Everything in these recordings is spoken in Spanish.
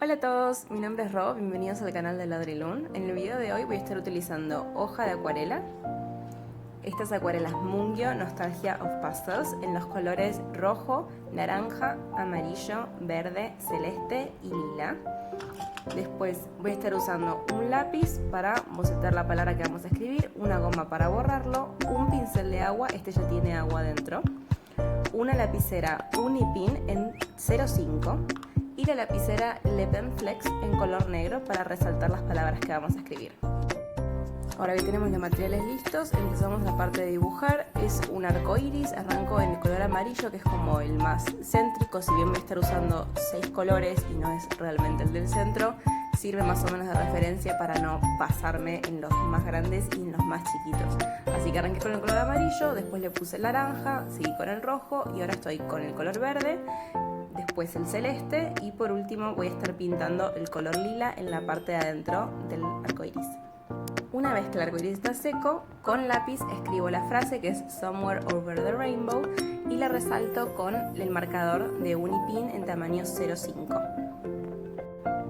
Hola a todos, mi nombre es Ro, bienvenidos al canal de Ladrilún. En el video de hoy voy a estar utilizando hoja de acuarela. Estas acuarelas Mungyo Nostalgia of Pastels en los colores rojo, naranja, amarillo, verde, celeste y lila. Después voy a estar usando un lápiz para bocetar la palabra que vamos a escribir, una goma para borrarlo, un pincel de agua, este ya tiene agua dentro, una lapicera Unipin en 05 y la lapicera Le Pen Flex en color negro para resaltar las palabras que vamos a escribir. Ahora que tenemos los materiales listos, empezamos la parte de dibujar. Es un arco iris, arranco en el color amarillo, que es como el más céntrico. Si bien voy a estar usando 6 colores y no es realmente el del centro, sirve más o menos de referencia para no pasarme en los más grandes y en los más chiquitos. Así que arranqué con el color amarillo, después le puse el naranja, seguí con el rojo y ahora estoy con el color verde, después el celeste y por último voy a estar pintando el color lila en la parte de adentro del arco iris. Una vez que el arcoíris está seco, con lápiz escribo la frase que es Somewhere Over the Rainbow y la resalto con el marcador de Unipin en tamaño 05.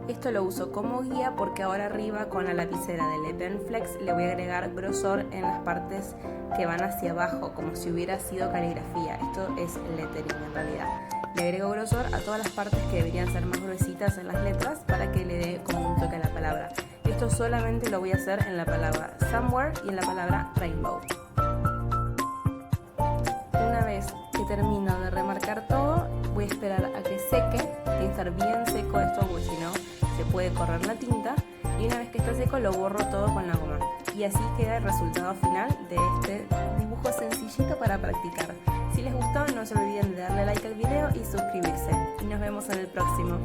Esto lo uso como guía porque ahora arriba con la lapicera de Le Pen Flex le voy a agregar grosor en las partes que van hacia abajo, como si hubiera sido caligrafía. Esto es lettering en realidad. Le agrego grosor a todas las partes que deberían ser más gruesitas en las letras para que le dé como un toque a la palabra. Esto solamente lo voy a hacer en la palabra somewhere y en la palabra rainbow. Una vez que termino de remarcar todo, voy a esperar a que seque. Tiene que estar bien seco esto porque si no se puede correr la tinta. Y una vez que está seco lo borro todo con la goma. Y así queda el resultado final de este dibujo sencillito para practicar. Si les gustó, no se olviden de darle like al video y suscribirse. Y nos vemos en el próximo.